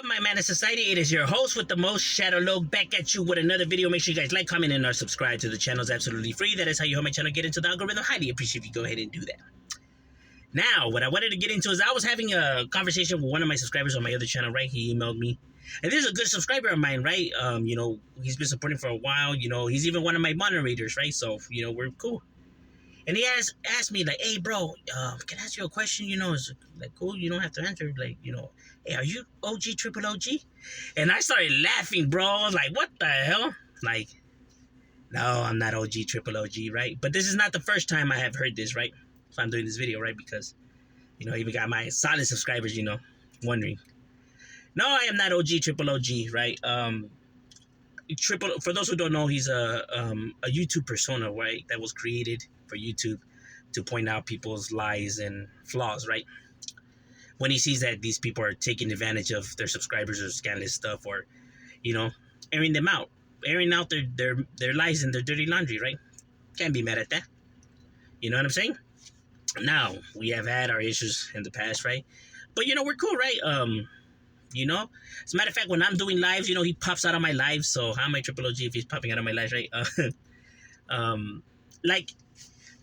My man of society, it is your host with the most, Shadow Log, back at you with another video. Make sure you guys like, comment, and subscribe to the channel. It's absolutely free. That is how you help my channel get into the algorithm. Highly appreciate if you go ahead and do that. Now, what I wanted to get into is I was having a conversation with one of my subscribers on my other channel, right? He emailed me. And this is a good subscriber of mine, right? He's been supporting for a while. He's even one of my moderators, right? So, we're cool. And he asked me, like, hey, bro, can I ask you a question? It's like, cool, you don't have to answer. Like, hey, are you OG, triple OG? And I started laughing, bro. I was like, what the hell? Like, no, I'm not OG, triple OG, right? But this is not the first time I have heard this, right? So I'm doing this video, right? Because, I even got my solid subscribers, wondering. No, I am not OG, triple OG, right? For those who don't know, he's a YouTube persona, right? That was created for YouTube to point out people's lies and flaws, right? When he sees that these people are taking advantage of their subscribers or scandalous stuff, or airing them out, airing out their lies and their dirty laundry, right? Can't be mad at that. You know what I'm saying? Now, we have had our issues in the past, right? But we're cool, right? As a matter of fact, when I'm doing lives, he pops out of my lives. So how am I triple OG if he's popping out of my lives, right? Like,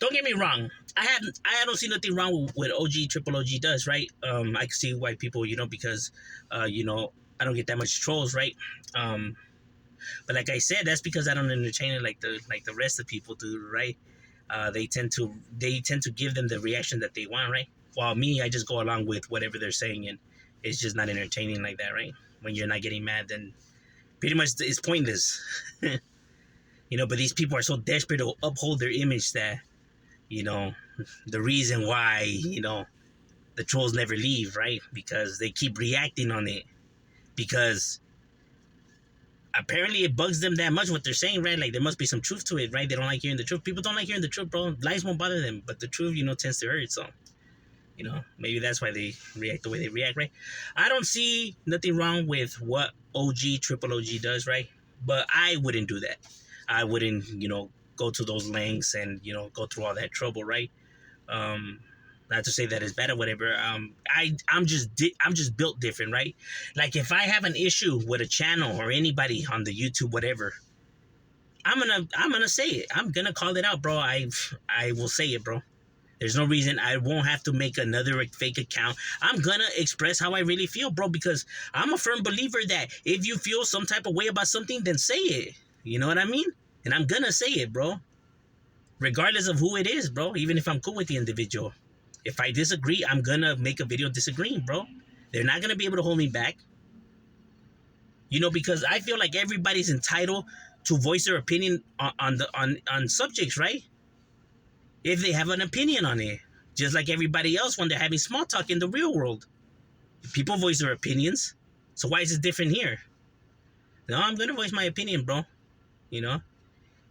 don't get me wrong. I don't see nothing wrong with what OG triple OG does, right? I can see why people, because I don't get that much trolls, right? But like I said, that's because I don't entertain it like the rest of people do, right? They tend to give them the reaction that they want, right? While me, I just go along with whatever they're saying, and it's just not entertaining like that, right? When you're not getting mad, then pretty much it's pointless. But these people are so desperate to uphold their image that, the reason why, the trolls never leave, right? Because they keep reacting on it. Because apparently it bugs them that much what they're saying, right? Like, there must be some truth to it, right? They don't like hearing the truth. People don't like hearing the truth, bro. Lies won't bother them, but the truth, tends to hurt, so... maybe that's why they react the way they react, right? I don't see nothing wrong with what OG, triple OG does, right? But I wouldn't do that. I wouldn't, go to those lengths and, go through all that trouble, right? Not to say that it's bad or whatever. I'm just built different, right? Like, if I have an issue with a channel or anybody on the YouTube, whatever, I'm gonna say it. I'm gonna call it out, bro. I will say it, bro. There's no reason I won't have to make another fake account. I'm going to express how I really feel, bro, because I'm a firm believer that if you feel some type of way about something, then say it. You know what I mean? And I'm going to say it, bro. Regardless of who it is, bro. Even if I'm cool with the individual. If I disagree, I'm going to make a video disagreeing, bro. They're not going to be able to hold me back. Because I feel like everybody's entitled to voice their opinion on subjects, right? If they have an opinion on it. Just like everybody else when they're having small talk in the real world. People voice their opinions. So why is it different here? No, I'm going to voice my opinion, bro.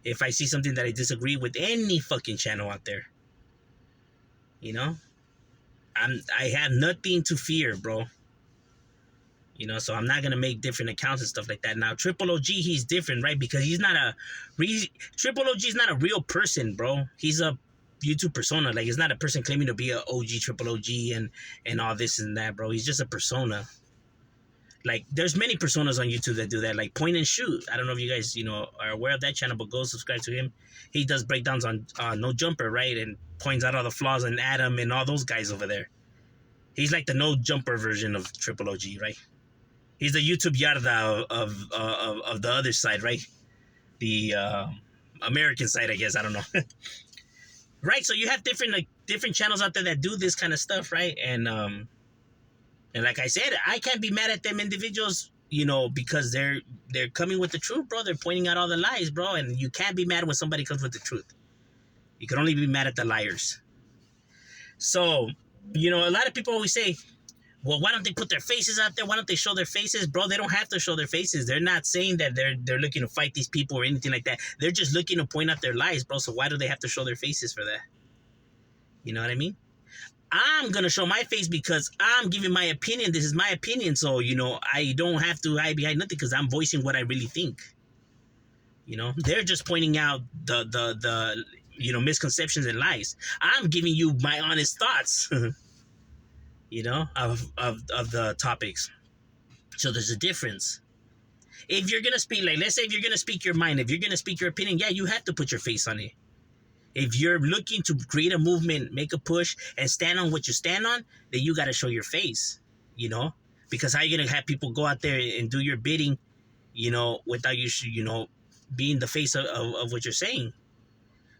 If I see something that I disagree with any fucking channel out there. I have nothing to fear, bro. So I'm not going to make different accounts and stuff like that. Now, Triple OG, he's different, right? Because he's not Triple OG is not a real person, bro. He's a YouTube persona. Like, it's not a person claiming to be a OG, triple OG, and all this and that, bro. He's just a persona. Like, there's many personas on YouTube that do that, like Point and Shoot. I don't know if you guys, are aware of that channel, but go subscribe to him. He does breakdowns on No Jumper, right? And points out all the flaws in Adam and all those guys over there. He's like the No Jumper version of Triple OG, right? He's the YouTube Yarda of the other side, right? The American side, I guess. I don't know. Right, so you have different channels out there that do this kind of stuff, right? And like I said, I can't be mad at them individuals, because they're coming with the truth, bro. They're pointing out all the lies, bro. And you can't be mad when somebody comes with the truth. You can only be mad at the liars. So, a lot of people always say, well, why don't they put their faces out there? Why don't they show their faces? Bro, they don't have to show their faces. They're not saying that they're looking to fight these people or anything like that. They're just looking to point out their lies, bro. So why do they have to show their faces for that? You know what I mean? I'm going to show my face because I'm giving my opinion. This is my opinion. So, I don't have to hide behind nothing because I'm voicing what I really think. They're just pointing out the misconceptions and lies. I'm giving you my honest thoughts. Of the topics. So there's a difference. If you're gonna speak, like, let's say if you're gonna speak your mind, if you're gonna speak your opinion, yeah, you have to put your face on it. If you're looking to create a movement, make a push, and stand on what you stand on, then you gotta show your face, you know? Because how you gonna have people go out there and do your bidding, you know, without you, you know, being the face of what you're saying?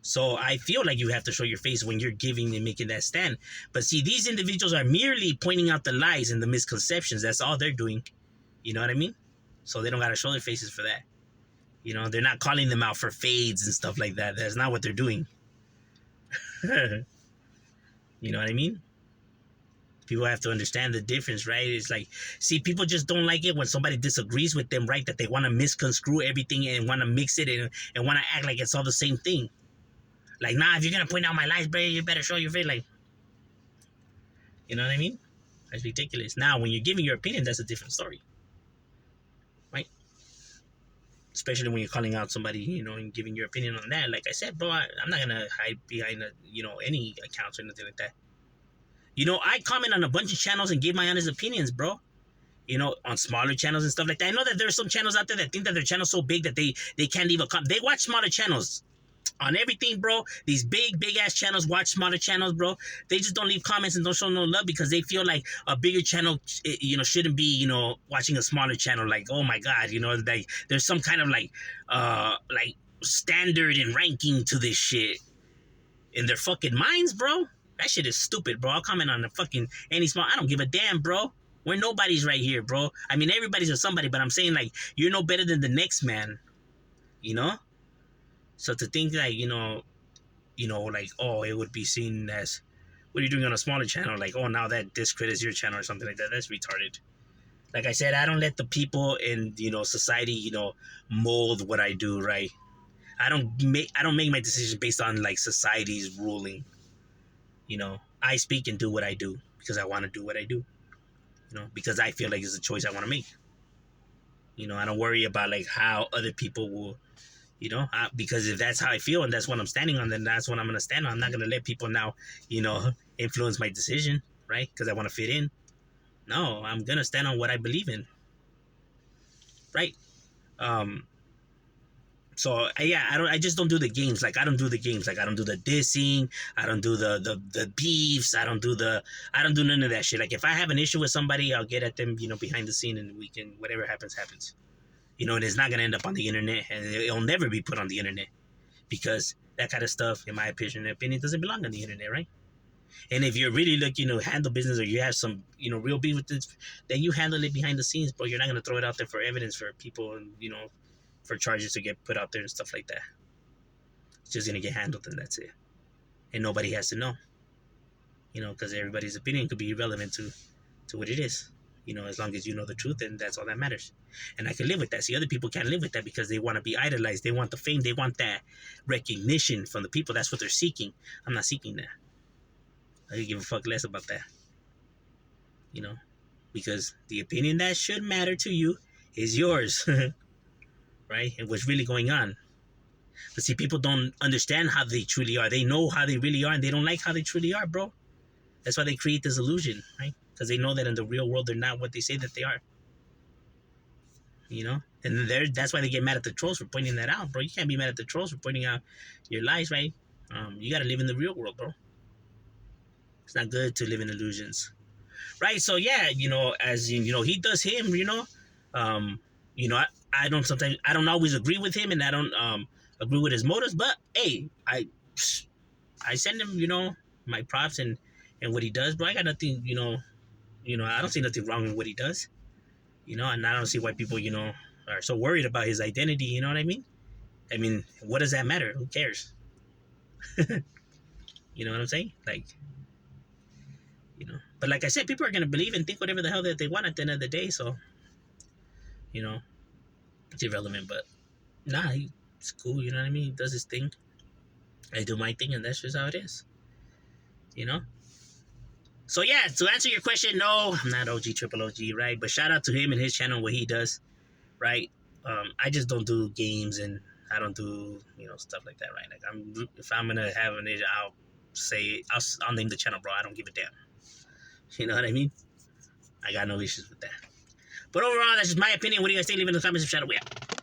So I feel like you have to show your face when you're giving and making that stand. But see, these individuals are merely pointing out the lies and the misconceptions. That's all they're doing. You know what I mean? So they don't gotta show their faces for that. You know, they're not calling them out for fades and stuff like that. That's not what they're doing. You know what I mean? People have to understand the difference, right? It's like, see, people just don't like it when somebody disagrees with them, right? That they want to misconstrue everything and want to mix it and want to act like it's all the same thing. Like, nah, if you're going to point out my lies, bro, you better show your face. Like, you know what I mean? That's ridiculous. Now, when you're giving your opinion, that's a different story. Right? Especially when you're calling out somebody, you know, and giving your opinion on that. Like I said, bro, I'm not going to hide behind, you know, any accounts or anything like that. You know, I comment on a bunch of channels and give my honest opinions, bro. You know, on smaller channels and stuff like that. I know that there's some channels out there that think that their channel's so big that they can't leave a comment. They watch smaller channels on everything, bro. These big ass channels watch smaller channels, bro. They just don't leave comments and don't show no love because they feel like a bigger channel, you know, shouldn't be, you know, watching a smaller channel. Like, oh my God, you know, like there's some kind of like standard and ranking to this shit in their fucking minds, bro. That shit is stupid, bro. I'll comment on the fucking any small. I don't give a damn, bro. We're nobody's right here, bro. I mean, everybody's a somebody, but I'm saying, like, you're no better than the next man, you know? So to think, like, you know, like, oh, it would be seen as, what are you doing on a smaller channel? Like, oh, now that discredits your channel or something like that. That's retarded. Like I said, I don't let the people in, you know, society, you know, mold what I do, right? I don't make my decisions based on, like, society's ruling. You know, I speak and do what I do because I want to do what I do. You know, because I feel like it's a choice I want to make. You know, I don't worry about, like, how other people will, you know, because if that's how I feel and that's what I'm standing on, then that's what I'm going to stand on. I'm not going to let people now, you know, influence my decision, right? Because I want to fit in. No, I'm going to stand on what I believe in, right? So yeah, I just don't do the games. Like, I don't do the games. Like, I don't do the dissing. I don't do the beefs. I don't do none of that shit. Like, if I have an issue with somebody, I'll get at them, you know, behind the scene, and we can, whatever happens, happens. You know, and it's not gonna end up on the internet, and it'll never be put on the internet because that kind of stuff, in my opinion, doesn't belong on the internet, right? And if you're really looking to handle business, or you have some, you know, real beef with this, then you handle it behind the scenes, bro. You're not gonna throw it out there for evidence for people, and, you know, for charges to get put out there and stuff like that. It's just gonna get handled, and that's it. And nobody has to know, you know, because everybody's opinion could be irrelevant to what it is. You know, as long as you know the truth, and that's all that matters. And I can live with that. See, other people can't live with that because they want to be idolized. They want the fame. They want that recognition from the people. That's what they're seeking. I'm not seeking that. I could give a fuck less about that. You know, because the opinion that should matter to you is yours. Right? And what's really going on. But see, people don't understand how they truly are. They know how they really are, and they don't like how they truly are, bro. That's why they create this illusion, right? Because they know that in the real world, they're not what they say that they are. You know? And that's why they get mad at the trolls for pointing that out, bro. You can't be mad at the trolls for pointing out your lies, right? You got to live in the real world, bro. It's not good to live in illusions. Right? So, yeah, you know, as in, you know, he does him, you know. You know, I don't always agree with him, and I don't agree with his motives, but hey, I send him, you know, my props and what he does, bro. I got nothing, you know, I don't see nothing wrong with what he does, you know, and I don't see why people, you know, are so worried about his identity, you know what I mean? I mean, what does that matter? Who cares? You know what I'm saying? Like, you know, but like I said, people are going to believe and think whatever the hell that they want at the end of the day, so, you know, it's irrelevant, but nah, it's cool, you know what I mean? He does his thing. I do my thing, and that's just how it is. You know? So yeah, to answer your question, no, I'm not Triple OG, right? But shout out to him and his channel, what he does, right? I just don't do games, and I don't do, you know, stuff like that, right? Like, if I'm gonna have an issue, I'll name the channel, bro. I don't give a damn. You know what I mean? I got no issues with that. But overall, that's just my opinion. What do you guys think? Leave it in the comments and shout out. We out.